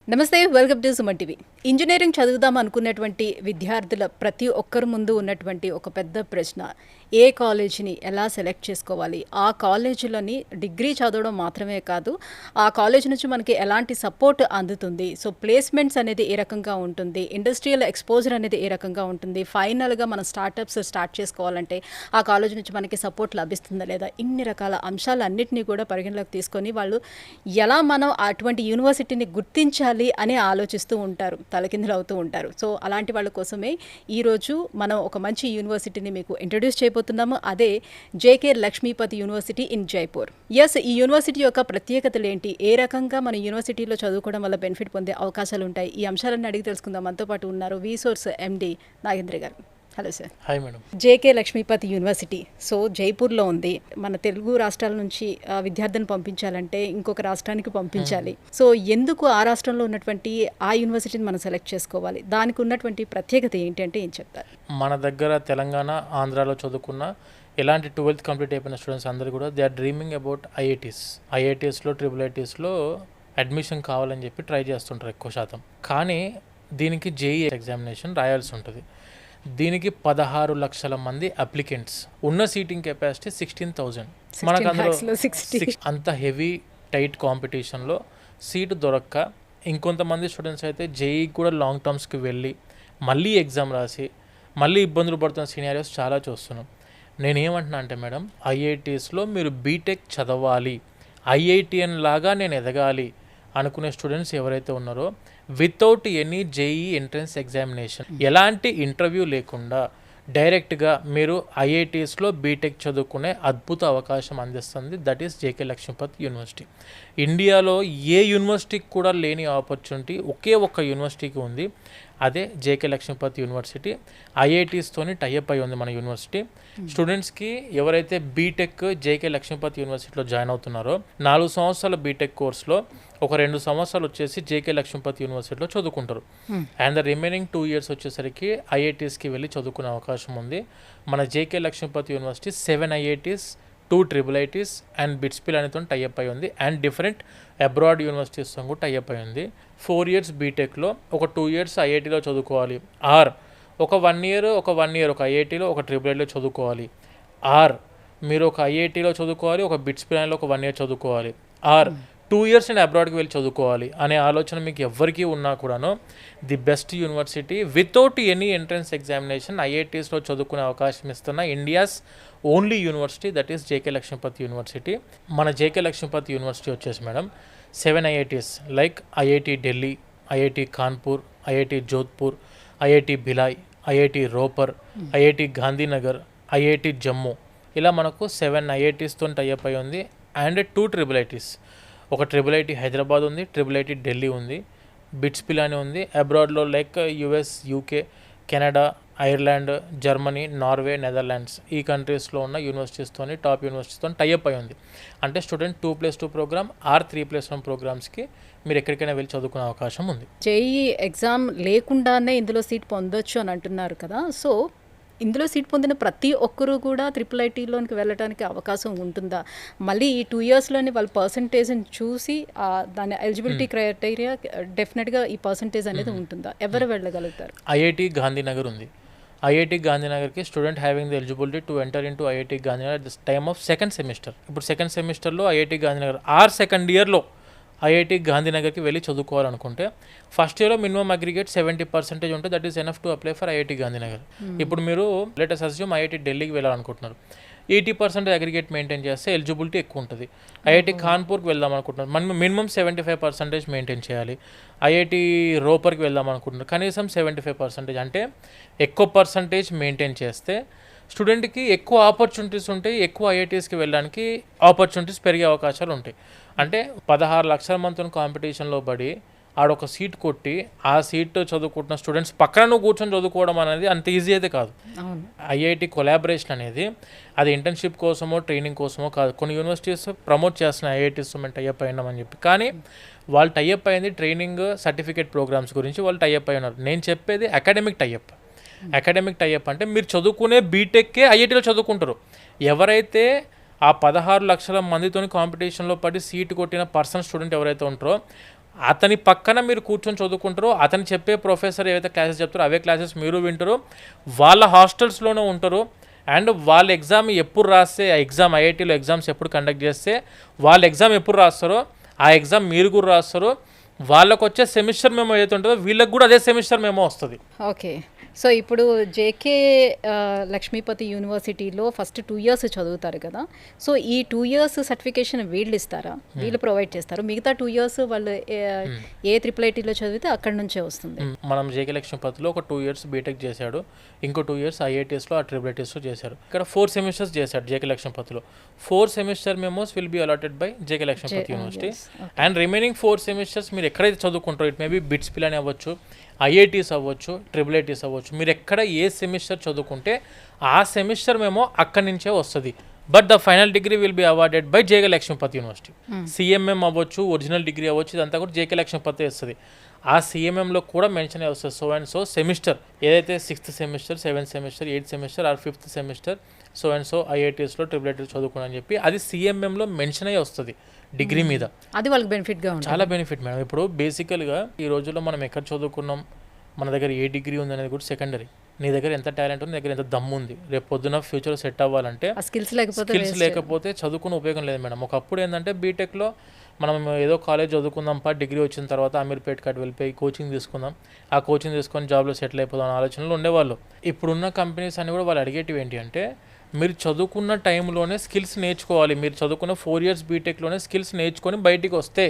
నమస్తే, welcome to Suman TV. Engineering చదువుదాం అనుకున్నటువంటి విద్యార్థుల ప్రతి ఒక్కరి ముందు ఉన్నటువంటి ఒక పెద్ద ప్రశ్న, ఏ కాలేజీని ఎలా సెలెక్ట్ చేసుకోవాలి, ఆ కాలేజీలోని డిగ్రీ చదవడం మాత్రమే కాదు, ఆ కాలేజ్ నుంచి మనకి ఎలాంటి సపోర్ట్ అందుతుంది, సో ప్లేస్మెంట్స్ అనేది ఏ రకంగా ఉంటుంది, ఇండస్ట్రియల్ ఎక్స్పోజర్ అనేది ఏ రకంగా ఉంటుంది, ఫైనల్గా మనం స్టార్టప్స్ స్టార్ట్ చేసుకోవాలంటే ఆ కాలేజ్ నుంచి మనకి సపోర్ట్ లభిస్తుందా లేదా, ఇన్ని రకాల అంశాలన్నింటినీ కూడా పరిగణలోకి తీసుకొని వాళ్ళు ఎలా మనం అటువంటి యూనివర్సిటీని గుర్తించాలి అని ఆలోచిస్తూ ఉంటారు, తలకిందులు అవుతూ ఉంటారు. సో అలాంటి వాళ్ళ కోసమే ఈరోజు మనం ఒక మంచి యూనివర్సిటీని మీకు ఇంట్రడ్యూస్ చేయబోతున్నాము. అదే JK Lakshmipati university in Jaipur. Yes, ఈ యూనివర్సిటీ యొక్క ప్రత్యేకతలు ఏంటి, ఏ రకంగా మన యూనివర్సిటీలో చదువుకోవడం వల్ల బెనిఫిట్ పొందే అవకాశాలు ఉంటాయి, ఈ అంశాలన్నీ అడిగి తెలుసుకుందాం. మనతో పాటు ఉన్నారు విసోర్స్ ఎండి నాగేంద్ర గారు. Hello sir. Hi madam. JK Lakshmipati university so జైపూర్లో ఉంది. మన తెలుగు రాష్ట్రాల నుంచి విద్యార్థులను పంపించాలంటే ఇంకొక రాష్ట్రానికి పంపించాలి. సో ఎందుకు ఆ రాష్ట్రంలో ఉన్నటువంటి ఆ యూనివర్సిటీని మనం సెలెక్ట్ చేసుకోవాలి, దానికి ఉన్నటువంటి ప్రత్యేకత ఏంటి అంటే ఏం చెప్తారు? మన దగ్గర తెలంగాణ, ఆంధ్రాలో చదువుకున్న ఎలాంటి 12th కంప్లీట్ అయిపోయిన స్టూడెంట్స్ అందరూ కూడా దే ఆర్ డ్రీమింగ్ అబౌట్ ఐఐటీస్లో ట్రిపుల్ అడ్మిషన్ కావాలని చెప్పి ట్రై చేస్తుంటారు ఎక్కువ శాతం. కానీ దీనికి జేఈ ఎగ్జామినేషన్ రాయాల్సి ఉంటుంది. దీనికి 16 లక్షల మంది అప్లికెంట్స్, ఉన్న సీటింగ్ కెపాసిటీ 16,000. మనకు అందులో అంత హెవీ టైట్ కాంపిటీషన్లో సీటు దొరక్క ఇంకొంతమంది స్టూడెంట్స్ అయితే జేఈ కూడా లాంగ్ టర్మ్స్కి వెళ్ళి మళ్ళీ ఎగ్జామ్ రాసి మళ్ళీ ఇబ్బందులు పడుతున్న సినారియోస్ చాలా చూస్తున్నాం. నేనేమంటున్నా అంటే మేడం, ఐఐటీస్లో మీరు బీటెక్ చదవాలి, ఐఐటిఎన్ లాగా నేను ఎదగాలి అనుకునే స్టూడెంట్స్ ఎవరైతే ఉన్నారో without any JEE entrance examination, ఎలాంటి ఇంటర్వ్యూ లేకుండా డైరెక్ట్గా మీరు ఐఐటీస్లో బీటెక్ చదువుకునే అద్భుత అవకాశం అందిస్తుంది. That is JK Lakshmipati university. ఇండియాలో ఏ యూనివర్సిటీకి కూడా లేని ఆపర్చునిటీ ఒకే ఒక్క యూనివర్సిటీకి ఉంది, అదే జేకే లక్ష్మీపతి యూనివర్సిటీ. ఐఐటీస్తోని టైఅప్ అయి ఉంది మన యూనివర్సిటీ. స్టూడెంట్స్కి ఎవరైతే బీటెక్ జేకే లక్ష్మీపతి యూనివర్సిటీలో జాయిన్ అవుతున్నారో 4 సంవత్సరాల బీటెక్ కోర్స్లో ఒక 2 సంవత్సరాలు వచ్చేసి జేకే లక్ష్మీపతి యూనివర్సిటీలో చదువుకుంటారు. అండ్ ద రిమైనింగ్ 2 years వచ్చేసరికి ఐఐటీస్కి వెళ్ళి చదువుకునే అవకాశం ఉంది. మన JK Lakshmipati university 7 IITs, 2 IIITs and బిట్స్పిల్ అనేతో టైఅప్ అయి ఉంది. అండ్ డిఫరెంట్ అబ్రాడ్ యూనివర్సిటీస్తో కూడా టైఅప్ అయి ఉంది. 4 years బీటెక్లో ఒక 2 years ఐఐటీలో చదువుకోవాలి, ఆర్ ఒక 1 year ఒక ఐఐటీలో ఒక IIIలో చదువుకోవాలి, ఆర్ మీరు ఒక ఐఐటీలో చదువుకోవాలి, ఒక బిట్స్పిల్లో ఒక 1 year చదువుకోవాలి, ఆర్ 2 years నేను అబ్రాడ్కి వెళ్ళి చదువుకోవాలి అనే ఆలోచన మీకు ఎవరికి ఉన్నా కూడాను the best university without any entrance examination ఐఐటీస్లో చదువుకునే అవకాశం ఇస్తున్న India's only university, that is JK Lakshmipati university. మన జేకే లక్ష్మీపతి యూనివర్సిటీ వచ్చేసి madam 7 IITs like IIT Delhi, IIT Kanpur, IIT Jodhpur, IIT Bhilai, IIT Ropar, IIT Gandhinagar, IIT Jammu, ఇలా మనకు 7 IITస్తో టైఅప్ అయి ఉంది. అండ్ 2 IIITs, ఒక IIIT హైదరాబాద్ ఉంది, IIIT ఢిల్లీ ఉంది, బిట్స్పిల్ అని ఉంది. అబ్రాడ్లో like US, UK, Canada, Ireland, Germany, Norway, Netherlands, ఈ కంట్రీస్లో ఉన్న యూనివర్సిటీస్తోని టాప్ యూనివర్సిటీస్తో టైఅప్ అయి ఉంది. అంటే స్టూడెంట్ 2+2 ప్రోగ్రామ్ ఆర్ 3+1 ప్రోగ్రామ్స్కి మీరు ఎక్కడికైనా వెళ్ళి చదువుకునే అవకాశం ఉంది. జేఈ ఎగ్జామ్ లేకుండానే ఇందులో సీట్ పొందొచ్చు అని అంటున్నారు కదా, సో ఇందులో సీట్ పొందిన ప్రతి ఒక్కరూ కూడా IIITలోనికి వెళ్ళడానికి అవకాశం ఉంటుందా? మళ్ళీ ఈ 2 yearsలోని వాళ్ళ పర్సంటేజ్ని చూసి దాని ఎలిజిబిలిటీ క్రైటీరియా డెఫినెట్గా ఈ పర్సంటేజ్ అనేది ఉంటుందా? ఎవరు వెళ్ళగలుగుతారు? ఐఐటి గాంధీనగర్ ఉంది. ఐఐటి గాంధీనగర్కి student having the eligibility to enter in to IIT Gandhinagar at this time of second semester. ఇప్పుడు సెకండ్ సెమిస్టర్లో ఐఐటి గాంధీనగర్ ఆర్ సెకండ్ ఇయర్లో ఐఐటి గాంధీనగర్కి వెళ్ళి చదువుకోవాలనుకుంటే ఫస్ట్ ఇయర్లో మినిమం అగ్రిగేట్ 70% ఉంటే that is enough to apply for IIT Gandhinagar. ఇప్పుడు మీరు లెటస్ అస్యూమ్ ఐఐటి ఢిల్లీకి వెళ్ళాలనుకుంటున్నారు, 80% అగ్రిగేట్ మెయింటైన్ చేస్తే ఎలిజిబిలిటీ ఎక్కువ ఉంటుంది. ఐఐటి కాన్పూర్కి వెళ్దాం అనుకుంటున్నారు, మనం మినిమం 75% మెయింటైన్ చేయాలి. ఐఐటి రోపర్కి వెళ్దాం అనుకుంటున్నారు, కనీసం 75%. అంటే ఎక్కువ పర్సంటేజ్ మెయింటైన్ చేస్తే స్టూడెంట్కి ఎక్కువ ఆపర్చునిటీస్ ఉంటాయి, ఎక్కువ ఐఐటీస్కి వెళ్ళడానికి ఆపర్చునిటీస్ పెరిగే అవకాశాలు ఉంటాయి. అంటే 16 లక్షల మందితో కాంపిటీషన్లో పడి ఆడొక సీట్ కొట్టి ఆ సీట్ చదువుకుంటున్న స్టూడెంట్స్ పక్కన నువ్వు కూర్చొని చదువుకోవడం అనేది అంత ఈజీ అయితే కాదు. ఐఐటి కొలాబరేషన్ అనేది అది ఇంటర్న్షిప్ కోసమో ట్రైనింగ్ కోసమో కాదు. కొన్ని యూనివర్సిటీస్ ప్రమోట్ చేస్తున్నాయి ఐఐటీస్తో మేము టైఅప్ అయినామని చెప్పి, కానీ వాళ్ళు టైఅప్ అయింది ట్రైనింగ్ సర్టిఫికేట్ ప్రోగ్రామ్స్ గురించి వాళ్ళు టైఅప్ అయి ఉన్నారు. నేను చెప్పేది అకాడమిక్ టైఅప్. అకాడమిక్ టైఅప్ అంటే మీరు చదువుకునే బీటెక్కే ఐఐటీలో చదువుకుంటారు. ఎవరైతే ఆ 16 లక్షల మందితో కాంపిటీషన్లో పడి సీటు కొట్టిన స్టూడెంట్ ఎవరైతే ఉంటారో అతని పక్కన మీరు కూర్చొని చదువుకుంటారో, అతను చెప్పే ప్రొఫెసర్ ఏవైతే క్లాసెస్ చెప్తారో అవే క్లాసెస్ మీరు వింటారు, వాళ్ళ హాస్టల్స్లోనే ఉంటారు. అండ్ వాళ్ళ ఎగ్జామ్ ఎప్పుడు రాస్తే, ఆ ఎగ్జామ్ ఐఐటీలో ఎగ్జామ్స్ ఎప్పుడు కండక్ట్ చేస్తే వాళ్ళ ఎగ్జామ్ ఎప్పుడు రాస్తారో ఆ ఎగ్జామ్ మీరు కూడా రాస్తారు. వాళ్ళకు వచ్చే సెమిస్టర్ మెమో ఏదైతే ఉంటుందో వీళ్ళకి కూడా అదే సెమిస్టర్ మెమో వస్తుంది. ఓకే. సో ఇప్పుడు జేకే లక్ష్మీపతి యూనివర్సిటీలో ఫస్ట్ 2 years చదువుతారు కదా. సో ఈ 2 years సర్టిఫికేషన్ వీళ్ళు ఇస్తారా, వీళ్ళు ప్రొవైడ్ చేస్తారు? మిగతా 2 years వాళ్ళు ఏ IIITలో చదివితే అక్కడి నుంచే వస్తుంది. మనం జేకే లక్ష్మీపతిలో ఒక 2 years బీటెక్ చేశాడు, ఇంకో 2 years ఐఐటీస్లో IIITస్లో చేశారు. ఇక్కడ 4 semesters చేశాడు జేకే లక్ష్మీపతిలో. 4 semester memos will be allotted by JK Lakshmipati university. And remaining 4 semesters మీరు ఎక్కడైతే చదువుకుంటారో, ఇట్ మేబీ బిట్స్ పిల్ అని అవ్వచ్చు, ఐఐటీస్ అవ్వచ్చు, IIITస్ అవ్వచ్చు, మీరు ఎక్కడ ఏ సెమిస్టర్ చదువుకుంటే ఆ సెమిస్టర్ మేము అక్కడి నుంచే వస్తుంది. But the final degree will be awarded by JK Lakshmipati university. CMM అవ్వచ్చు, ఒరిజినల్ డిగ్రీ అవ్వచ్చు, ఇదంతా కూడా జేకే లక్ష్మీపతి వస్తుంది. ఆ సిఎంఎంలో కూడా మెన్షన్ అయ్యి వస్తుంది సో అండ్ సో సెమిస్టర్, ఏదైతే 6th semester, 7th semester, 8th semester or 5th semester so and so ఐఐటీస్లో IIITలో చదువుకుని అని చెప్పి అది సిఎంఎంలో మెన్షన్ అయ్యి వస్తుంది డిగ్రీ మీద. అది వాళ్ళకి బెనిఫిట్గా ఉంటుంది. చాలా బెనిఫిట్ మేడం. ఇప్పుడు బేసికల్గా ఈ రోజుల్లో మనం ఎక్కడ చదువుకున్నాం, మన దగ్గర ఏ డిగ్రీ ఉంది అనేది కూడా సెకండరీ. నీ దగ్గర ఎంత టాలెంట్ ఉంది, నీ దగ్గర ఎంత దమ్ము ఉంది, రేపు పొద్దున ఫ్యూచర్ సెట్ అవ్వాలంటే స్కిల్స్ లేకపోతే చదువుకునే ఉపయోగం లేదు మేడం. ఒకప్పుడు ఏంటంటే బీటెక్లో మనం ఏదో కాలేజ్ చదువుకుందాం, డిగ్రీ వచ్చిన తర్వాత అమీర్పేట్ కాడ వెళ్ళిపోయి కోచింగ్ తీసుకుందాం, ఆ కోచింగ్ తీసుకొని జాబ్లో సెటిల్ అయిపోదాం అనే ఆలోచనలు ఉండేవాళ్ళు. ఇప్పుడున్న కంపెనీస్ అన్ని కూడా వాళ్ళు అడిగేటివి ఏంటి అంటే, మీరు చదువుకున్న టైంలోనే స్కిల్స్ నేర్చుకోవాలి. మీరు చదువుకున్న 4 years బీటెక్లోనే స్కిల్స్ నేర్చుకొని బయటికి వస్తే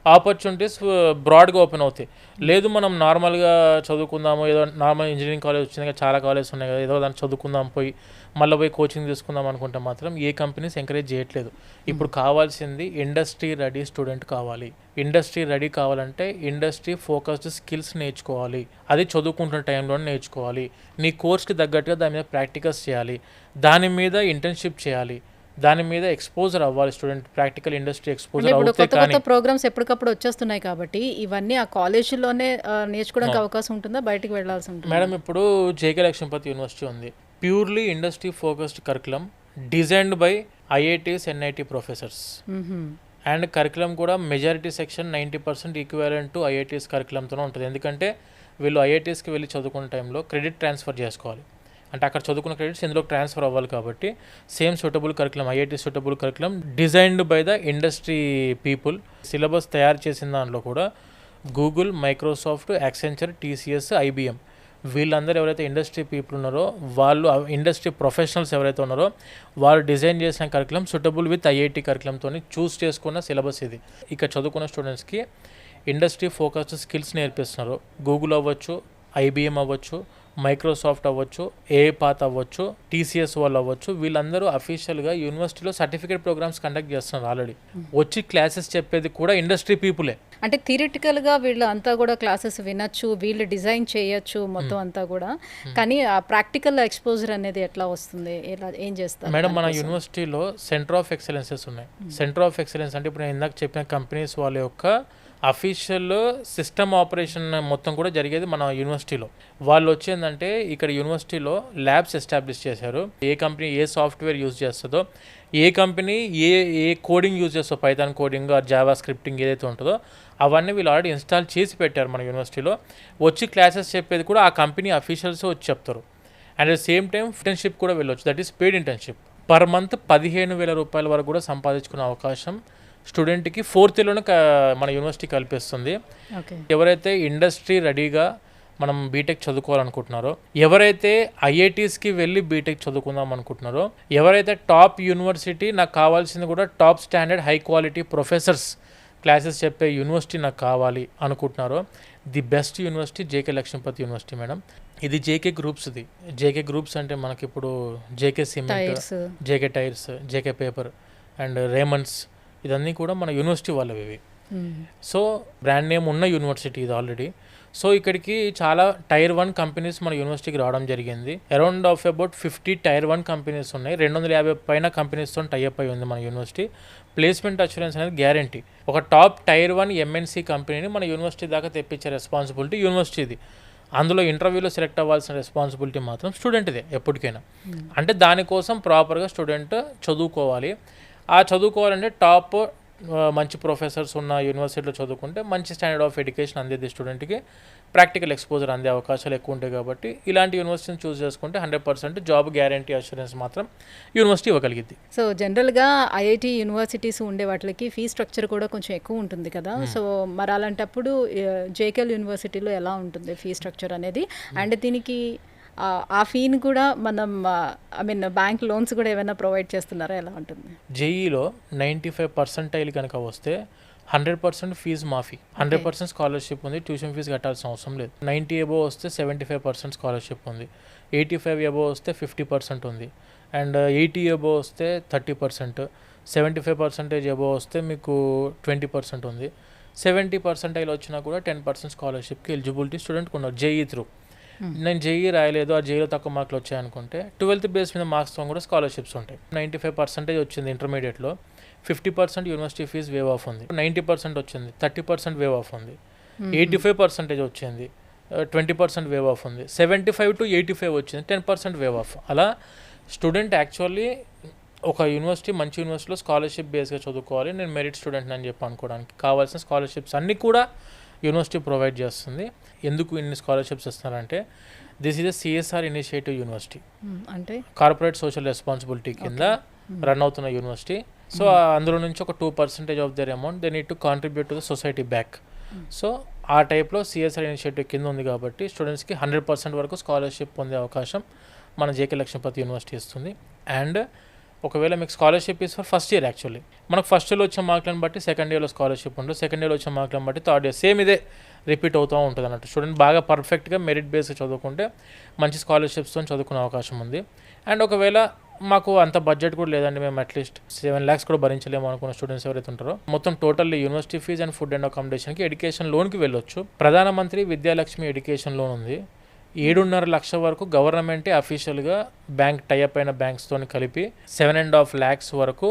ఆపర్చునిటీస్ బ్రాడ్గా ఓపెన్ అవుతాయి. లేదు మనం నార్మల్గా చదువుకుందాము, ఏదో నార్మల్ ఇంజనీరింగ్ కాలేజ్ వచ్చింది కదా, చాలా కాలేజెస్ ఉన్నాయి కదా, ఏదో దాన్ని చదువుకుందాం పోయి మళ్ళీ పోయి కోచింగ్ తీసుకుందాం అనుకుంటే మాత్రం ఏ కంపెనీస్ ఎంకరేజ్ చేయట్లేదు. ఇప్పుడు కావాల్సింది ఇండస్ట్రీ రెడీ స్టూడెంట్ కావాలి. ఇండస్ట్రీ రెడీ కావాలంటే ఇండస్ట్రీ ఫోకస్డ్ స్కిల్స్ నేర్చుకోవాలి. అది చదువుకుంటున్న టైంలోనే నేర్చుకోవాలి. నీ కోర్స్కి తగ్గట్టుగా దాని మీద ప్రాక్టికల్స్ చేయాలి, దాని మీద ఇంటర్న్షిప్ చేయాలి, దాని మీద ఎక్స్పోజర్ అవ్వాలి స్టూడెంట్. ప్రాక్టికల్ ఇండస్ట్రీ ఎక్స్పోజర్ అవుతే కానీ కొత్త ప్రోగ్రామ్స్ ఎప్పటికప్పుడు వచ్చేస్తున్నాయి కాబట్టి ఇవన్నీ ఆ కాలేజీలోనే నేర్చుకోవడానికి అవకాశం ఉంటుందా, బయటికి వెళ్ళాల్సి ఉంటుంది? మేడం ఇప్పుడు జేకే లక్ష్మీపతి యూనివర్సిటీ ఉంది, purely industry focused curriculum designed by IITs NIT professors. And curriculum కూడా majority section 90% equivalent to IITs కరికులంతోనే ఉంటుంది. ఎందుకంటే వీళ్ళు ఐఐటీస్కి వెళ్ళి చదువుకునే టైంలో క్రెడిట్ ట్రాన్స్ఫర్ చేసుకోవాలి, అంటే అక్కడ చదువుకున్న క్రెడిట్స్ ఇందులో ట్రాన్స్ఫర్ అవ్వాలి. కాబట్టి same suitable curriculum, IIT suitable curriculum designed by the industry people. Syllabus తయారు చేసిన దాంట్లో కూడా Google, Microsoft, Accenture, TCS, IBM వీళ్ళందరూ ఎవరైతే ఇండస్ట్రీ పీపుల్ ఉన్నారో, వాళ్ళు ఇండస్ట్రీ ప్రొఫెషనల్స్ ఎవరైతే ఉన్నారో వాళ్ళు డిజైన్ చేసిన కరికులం సూటబుల్ విత్ ఐఐటీ కరికులంతో చూస్ చేసుకున్న సిలబస్ ఇది. ఇక్కడ చదువుకున్న స్టూడెంట్స్కి ఇండస్ట్రీ ఫోకస్డ్ స్కిల్స్ నేర్పిస్తున్నారు. గూగుల్ అవ్వచ్చు, ఐబిఎం అవ్వచ్చు, మైక్రోసాఫ్ట్ అవ్వచ్చు, ఏపాత్ అవ్వచ్చు, టీసీఎస్ వాళ్ళు అవ్వచ్చు, వీళ్ళందరూ అఫీషియల్గా యూనివర్సిటీలో సర్టిఫికేట్ ప్రోగ్రామ్స్ కండక్ట్ చేస్తున్నారు. ఆల్రెడీ వచ్చి క్లాసెస్ చెప్పేది కూడా ఇండస్ట్రీ పీపులే. అంటే థియరిటికల్గా వీళ్ళు అంతా కూడా క్లాసెస్ వినొచ్చు, వీళ్ళు డిజైన్ చేయొచ్చు మొత్తం అంతా కూడా, కానీ ఆ ప్రాక్టికల్ ఎక్స్పోజర్ అనేది ఎట్లా వస్తుంది, ఎలా ఏం చేస్తారు మేడం? మన యూనివర్సిటీలో సెంటర్ ఆఫ్ ఎక్సలెన్సెస్ ఉన్నాయి. సెంటర్ ఆఫ్ ఎక్సలెన్స్ అంటే ఇప్పుడు నేను ఇందాక చెప్పిన కంపెనీస్ వాళ్ళ యొక్క అఫీషియల్ సిస్టమ్ ఆపరేషన్ మొత్తం కూడా జరిగేది మన యూనివర్సిటీలో. వాళ్ళు వచ్చేందంటే ఇక్కడ యూనివర్సిటీలో ల్యాబ్స్ ఎస్టాబ్లిష్ చేశారు. ఏ కంపెనీ ఏ సాఫ్ట్వేర్ యూజ్ చేస్తుందో, ఏ కంపెనీ ఏ కోడింగ్ యూజ్ చేస్తుందో, Python coding or Java scripting ఏదైతే ఉంటుందో అవన్నీ వీళ్ళు ఆల్రెడీ ఇన్స్టాల్ చేసి పెట్టారు మన యూనివర్సిటీలో. వచ్చి క్లాసెస్ చెప్పేది కూడా ఆ కంపెనీ అఫీషియల్స్ వచ్చి చెప్తారు. And at same time internship కూడా వెళ్ళొచ్చు, that is paid internship. Per month 15,000 రూపాయల వరకు కూడా సంపాదించుకునే అవకాశం స్టూడెంట్కి 4th yearలోనే మన యూనివర్సిటీ కల్పిస్తుంది. ఎవరైతే ఇండస్ట్రీ రెడీగా మనం బీటెక్ చదువుకోవాలనుకుంటున్నారో, ఎవరైతే ఐఐటీస్కి వెళ్ళి బీటెక్ చదువుకుందాం అనుకుంటున్నారో, ఎవరైతే టాప్ యూనివర్సిటీ నాకు కావాల్సింది కూడా top standard high quality professors classes చెప్పే యూనివర్సిటీ నాకు కావాలి అనుకుంటున్నారో, the best university JK Lakshmipati university madam. ఇది జేకే గ్రూప్స్ది. జేకే గ్రూప్స్ అంటే మనకి ఇప్పుడు JK cement, JK tyres, JK paper and Raymonds ఇదన్నీ కూడా మన యూనివర్సిటీ వాళ్ళవి ఇవి. సో బ్రాండ్ నేమ్ ఉన్న యూనివర్సిటీ ఇది ఆల్రెడీ. సో ఇక్కడికి చాలా Tier 1 కంపెనీస్ మన యూనివర్సిటీకి రావడం జరిగింది. Around of about 50 Tier 1 companies ఉన్నాయి. 250 పైన కంపెనీస్తో టైఅప్ అయి ఉంది మన యూనివర్సిటీ. ప్లేస్మెంట్ అష్యూరెన్స్ అనేది గ్యారంటీ. ఒక టాప్ Tier 1 ఎంఎన్సీ కంపెనీని మన యూనివర్సిటీ దాకా తెప్పించే రెస్పాన్సిబిలిటీ యూనివర్సిటీది. అందులో ఇంటర్వ్యూలో సెలెక్ట్ అవ్వాల్సిన రెస్పాన్సిబిలిటీ మాత్రం స్టూడెంట్దే ఎప్పటికైనా. అంటే దానికోసం ప్రాపర్గా స్టూడెంట్ చదువుకోవాలి. ఆ చదువుకోవాలంటే టాప్ మంచి ప్రొఫెసర్స్ ఉన్న యూనివర్సిటీలో చదువుకుంటే మంచి స్టాండర్డ్ ఆఫ్ ఎడ్యుకేషన్ అందేది స్టూడెంట్కి, ప్రాక్టికల్ ఎక్స్పోజర్ అందే అవకాశాలు ఎక్కువ ఉంటాయి. కాబట్టి ఇలాంటి యూనివర్సిటీని చూస్ చేసుకుంటే 100% జాబ్ గ్యారంటీ అష్యూరెన్స్ మాత్రం యూనివర్సిటీ ఇవ్వగలిగింది. సో జనరల్గా ఐఐటి యూనివర్సిటీస్ ఉండే వాటికి ఫీ స్ట్రక్చర్ కూడా కొంచెం ఎక్కువ ఉంటుంది కదా. సో మరి అలాంటప్పుడు జేకేఎల్ యూనివర్సిటీలో ఎలా ఉంటుంది ఫీ స్ట్రక్చర్ అనేది? అండ్ దీనికి ఆ ఫీని కూడా మనం బ్యాంక్ లోన్స్ కూడా ఏమైనా ప్రొవైడ్ చేస్తున్నారా, ఎలా ఉంటుంది? జేఈలో 95% కనుక వస్తే 100% ఫీజు మాఫీ, 100% స్కాలర్షిప్ ఉంది, ట్యూషన్ ఫీజు కట్టాల్సిన అవసరం లేదు. 90 అబోవ్ వస్తే 75% స్కాలర్షిప్ ఉంది, 85 అబోవ్ వస్తే 50% ఉంది, అండ్ 80 అబోవ్ వస్తే 30%, 75% అబోవ్ వస్తే మీకు 20% ఉంది. 70% వచ్చినా కూడా 10% స్కాలర్షిప్కి ఎలిజిబిలిటీ స్టూడెంట్కి ఉన్నారు జేఈ త్రూ. నేను జేఈ రాయలేదు, ఆ జేఈలో తక్కువ మార్కులు వచ్చాయనుకుంటే 12th బేస్ మీద మార్క్స్తో కూడా స్కాలర్షిప్స్ ఉంటాయి. 95% వచ్చింది ఇంటర్మీడియట్లో, 50% యూనివర్సిటీ ఫీజు వేవ్ ఆఫ్ ఉంది, 90% వచ్చింది 30% వేవ్ ఆఫ్ ఉంది, 85% వచ్చింది 20% వేవ్ ఆఫ్ ఉంది, 75 to 85 వచ్చింది 10% వేవ్ ఆఫ్. అలా స్టూడెంట్ యాక్చువల్లీ ఒక యూనివర్సిటీ మంచి యూనివర్సిటీలో స్కాలర్షిప్ బేస్గా చదువుకోవాలి, నేను మెరిట్ స్టూడెంట్ అని చెప్పి అనుకోవడానికి కావాల్సిన స్కాలర్షిప్స్ అన్నీ కూడా యూనివర్సిటీ ప్రొవైడ్ చేస్తుంది. ఎందుకు ఇన్ని స్కాలర్షిప్స్ ఇస్తున్నారంటే this is a CSR initiative university, అంటే కార్పొరేట్ సోషల్ రెస్పాన్సిబిలిటీ కింద రన్ అవుతున్న యూనివర్సిటీ. సో అందులో నుంచి ఒక 2% of their amount they need to contribute to the society back. So ఆ టైప్లో సిఎస్ఆర్ ఇనిషియేటివ్ కింద ఉంది కాబట్టి స్టూడెంట్స్కి 100% వరకు స్కాలర్షిప్ పొందే అవకాశం మన జేకే లక్ష్మీపతి యూనివర్సిటీ ఇస్తుంది. అండ్ ఒకవేళ మీకు scholarship is for first year, actually మనకు ఫస్ట్ ఇయర్లో వచ్చే మార్కులను బట్టి సెకండ్ ఇయర్లో స్కాలర్షిప్ ఉంటుంది, సెకండ్ ఇయర్లో వచ్చే మార్కులను బట్టి థర్డ్ ఇయర్, సేమ్ ఇదే రిపీట్ అవుతూ ఉంటుంది అన్నట్టు. స్టూడెంట్ బాగా పర్ఫెక్ట్గా మెరిట్ బేస్గా చదువుకుంటే మంచి స్కాలర్షిప్స్తో చదువుకునే అవకాశం ఉంది. అండ్ ఒకవేళ మాకు అంత బడ్జెట్ కూడా లేదండి, మేము అట్లీస్ట్ 7 lakhs కూడా భరించలేము అనుకున్న స్టూడెంట్స్ ఎవరైతే ఉంటారో మొత్తం totally university fees and food and అకామిడేషన్కి ఎడ్యుకేషన్ లోన్కి వెళ్ళొచ్చు. ప్రధానమంత్రి విద్యాలక్ష్మి ఎడ్యుకేషన్ లోన్ ఉంది, 7.5 లక్షల వరకు గవర్నమెంటే అఫీషియల్గా బ్యాంక్ టైఅప్ అయిన బ్యాంక్స్తో కలిపి 7.5 lakhs వరకు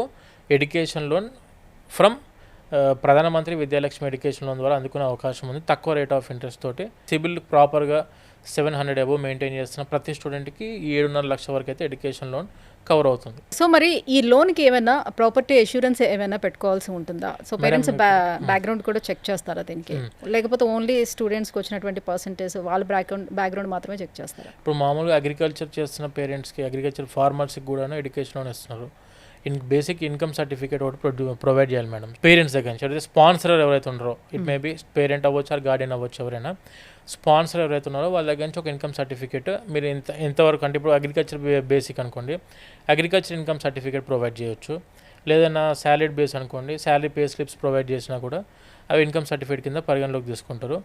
ఎడ్యుకేషన్ లోన్ ఫ్రమ్ ప్రధానమంత్రి విద్యాలక్ష్మి ఎడ్యుకేషన్ లోన్ ద్వారా అందుకునే అవకాశం ఉంది, తక్కువ రేట్ ఆఫ్ ఇంట్రెస్ట్ తోటి. సిబిల్ ప్రాపర్గా 700 అబోవ్ మెయింటైన్ చేస్తున్న ప్రతి స్టూడెంట్కి 7.5 లక్షల వరకు అయితే ఎడ్యుకేషన్ లోన్ కవర్ అవుతుంది. సో మరి ఈ లోన్కి ఏమైనా ప్రాపర్టీ అష్యూరెన్స్ ఏమైనా పెట్టుకోవాల్సి ఉంటుందా? సో పేరెంట్స్ బ్యాక్గ్రౌండ్ కూడా చెక్ చేస్తారా దీనికి, లేకపోతే ఓన్లీ స్టూడెంట్స్కి వచ్చినటువంటి పర్సెంటేజ్ వాళ్ళ బ్యాక్గ్రౌండ్ మాత్రమే చెక్ చేస్తారా? ఇప్పుడు మామూలుగా అగ్రికల్చర్ చేస్తున్న పేరెంట్స్కి, అగ్రికల్చర్ ఫార్మర్స్కి కూడా ఎడ్యుకేషన్ లోన్ ఇస్తున్నారు. బేసిక్ ఇన్కమ్ సర్టిఫికేట్ ఒకటి ప్రొవైడ్ చేయాలి మేడం పేరెంట్స్ దగ్గర నుంచి. అయితే స్పాన్సర్ ఎవరైతే ఉన్నారో, ఇట్ మే బీ పేరెంట్ అవ్వచ్చు ఆర్ గార్డియన్ అవ్వచ్చు, ఎవరైనా స్పాన్సర్ ఎవరైతే ఉన్నారో వాళ్ళ దగ్గర నుంచి ఒక ఇన్కమ్ సర్టిఫికేట్ మీరు ఎంతవరకు అంటే ఇప్పుడు అగ్రికల్చర్ బేసిక్ అనుకోండి, అగ్రికల్చర్ ఇన్కమ్ సర్టిఫికేట్ ప్రొవైడ్ చేయొచ్చు. లేదన్నా శాలరీ బేస్ అనుకోండి, శాలరీ పే స్లిప్స్ ప్రొవైడ్ చేసినా కూడా అవి ఇన్కమ్ సర్టిఫికేట్ కింద పరిగణలోకి తీసుకుంటారు.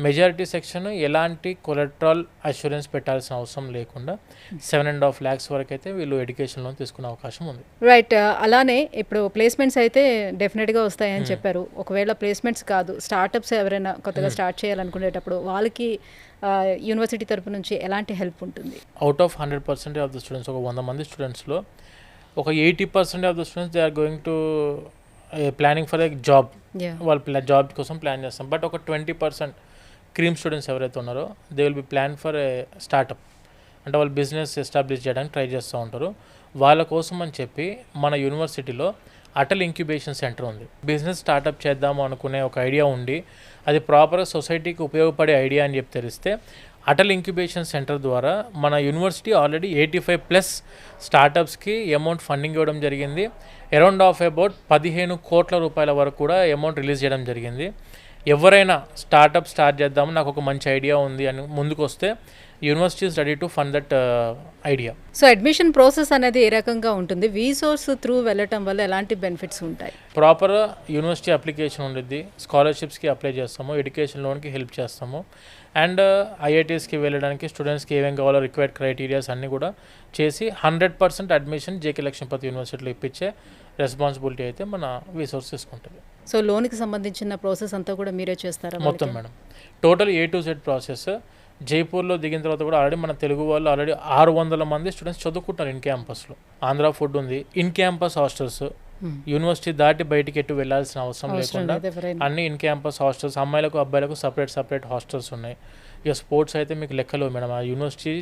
మెజారిటీ సెక్షన్ ఎలాంటి కొలెట్రల్ అష్యూరెన్స్ పెట్టాల్సిన అవసరం లేకుండా 7.5 lakhs వరకు అయితే వీళ్ళు ఎడ్యుకేషన్ లోన్ తీసుకునే అవకాశం ఉంది. రైట్. అలానే ఇప్పుడు ప్లేస్మెంట్స్ అయితే డెఫినెట్గా వస్తాయని చెప్పారు. ఒకవేళ ప్లేస్మెంట్స్ కాదు, స్టార్టప్స్ ఎవరైనా కొత్తగా స్టార్ట్ చేయాలనుకునేటప్పుడు వాళ్ళకి యూనివర్సిటీ తరపు నుంచి ఎలాంటి హెల్ప్ ఉంటుంది? Out of 100% of the students, ఒక 100 మంది స్టూడెంట్స్లో ఒక 80% of the students they are going to planning for a job, వాళ్ళు జాబ్ కోసం ప్లాన్ చేస్తాం. బట్ ఒక 20% క్రీమ్ స్టూడెంట్స్ ఎవరైతే ఉన్నారో they will be plan for a startup, అంటే వాళ్ళు బిజినెస్ ఎస్టాబ్లిష్ చేయడానికి ట్రై చేస్తూ ఉంటారు. వాళ్ళ కోసం అని చెప్పి మన యూనివర్సిటీలో అటల్ ఇంక్యుబేషన్ సెంటర్ ఉంది. బిజినెస్ స్టార్టప్ చేద్దాము అనుకునే ఒక ఐడియా ఉండి అది ప్రాపర్గా సొసైటీకి ఉపయోగపడే ఐడియా అని చెప్పి తెలిస్తే అటల్ ఇంక్యుబేషన్ సెంటర్ ద్వారా మన యూనివర్సిటీ ఆల్రెడీ 85+ స్టార్టప్స్కి అమౌంట్ ఫండింగ్ ఇవ్వడం జరిగింది. అరౌండ్ ఆఫ్ అబౌట్ 15 కోట్ల రూపాయల వరకు కూడా అమౌంట్ రిలీజ్ చేయడం జరిగింది. ఎవరైనా స్టార్టప్ స్టార్ట్ చేద్దాము, నాకు ఒక మంచి ఐడియా ఉంది అని ముందుకు వస్తే university is ready to fund that idea. So admission process అనేది ఏ రకంగా ఉంటుంది? వీసోర్స్ త్రూ వెళ్ళటం వల్ల ఎలాంటి బెనిఫిట్స్ ఉంటాయి? ప్రాపర్ యూనివర్సిటీ అప్లికేషన్ ఉంటుంది, స్కాలర్షిప్స్కి అప్లై చేస్తాము, ఎడ్యుకేషన్ లోన్కి హెల్ప్ చేస్తాము, అండ్ ఐఐటీస్కి వెళ్ళడానికి స్టూడెంట్స్కి ఏమేమి కావాలో రిక్వైర్డ్ క్రైటీరియాస్ అన్నీ కూడా చేసి 100% అడ్మిషన్ జేకే లక్ష్మీపతి యూనివర్సిటీలో ఇప్పించే రెస్పాన్సిబిలిటీ అయితే మన వీసోర్స్ తీసుకుంటుంది. సో లోన్కి సంబంధించిన ప్రాసెస్ అంతా కూడా మీరే చేస్తారా? మొత్తం madam total A to Z process. జైపూర్లో దిగిన తర్వాత కూడా ఆల్రెడీ మన తెలుగు వాళ్ళు ఆల్రెడీ 600 మంది స్టూడెంట్స్ చదువుకుంటున్నారు ఇన్ క్యాంపస్లో. ఆంధ్ర ఫుడ్ ఉంది, ఇన్ క్యాంపస్ హాస్టల్స్, యూనివర్సిటీ దాటి బయటికి ఎటు వెళ్ళాల్సిన అవసరం లేకుండా అన్ని ఇన్ క్యాంపస్ హాస్టల్స్, అమ్మాయిలకు అబ్బాయిలకు సపరేట్ హాస్టల్స్ ఉన్నాయి. ఇక స్పోర్ట్స్ అయితే మీకు లెక్కలో మేడం, ఆ యూనివర్సిటీ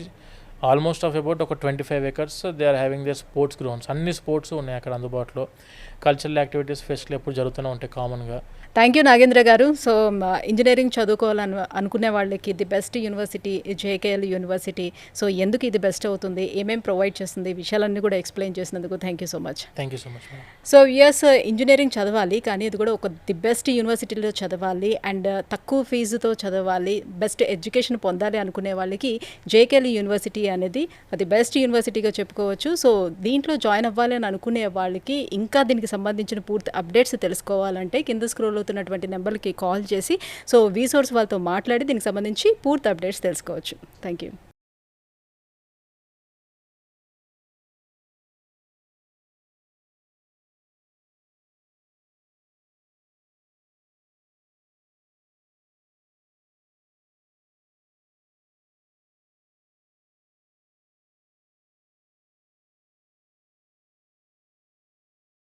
ఆల్మోస్ట్ ఆఫ్ అబౌట్ ఒక 25 acres they are having their sports grounds. అన్ని స్పోర్ట్స్ ఉన్నాయి అక్కడ అందుబాటులో. కల్చరల్ యాక్టివిటీస్ ఫెస్ట్లు ఎప్పుడు జరుగుతూనే ఉంటాయి కామన్గా. థ్యాంక్ యూ నాగేంద్ర గారు. సో ఇంజనీరింగ్ చదువుకోవాలని అనుకునే వాళ్ళకి the best university JKL university. So ఎందుకు ఇది బెస్ట్ అవుతుంది, ఏమేమి ప్రొవైడ్ చేస్తుంది, ఈ విషయాలన్నీ కూడా ఎక్స్ప్లెయిన్ చేసినందుకు thank you so much. Thank you so much madam. So yes, engineering చదవాలి కానీ ఇది కూడా ఒక ది బెస్ట్ యూనివర్సిటీలో చదవాలి అండ్ తక్కువ ఫీజుతో చదవాలి, బెస్ట్ ఎడ్యుకేషన్ పొందాలి అనుకునే వాళ్ళకి జేకేఎల్ యూనివర్సిటీ అనేది అది బెస్ట్ యూనివర్సిటీగా చెప్పుకోవచ్చు. సో దీంట్లో జాయిన్ అవ్వాలి అని అనుకునే వాళ్ళకి ఇంకా దీనికి సంబంధించిన పూర్తి అప్డేట్స్ తెలుసుకోవాలంటే కింద స్క్రోల్ అవుతున్నటువంటి నెంబర్కి కాల్ చేసి సో రీసోర్స్ వాళ్ళతో మాట్లాడి దీనికి సంబంధించి పూర్తి అప్డేట్స్ తెలుసుకోవచ్చు. Thank you.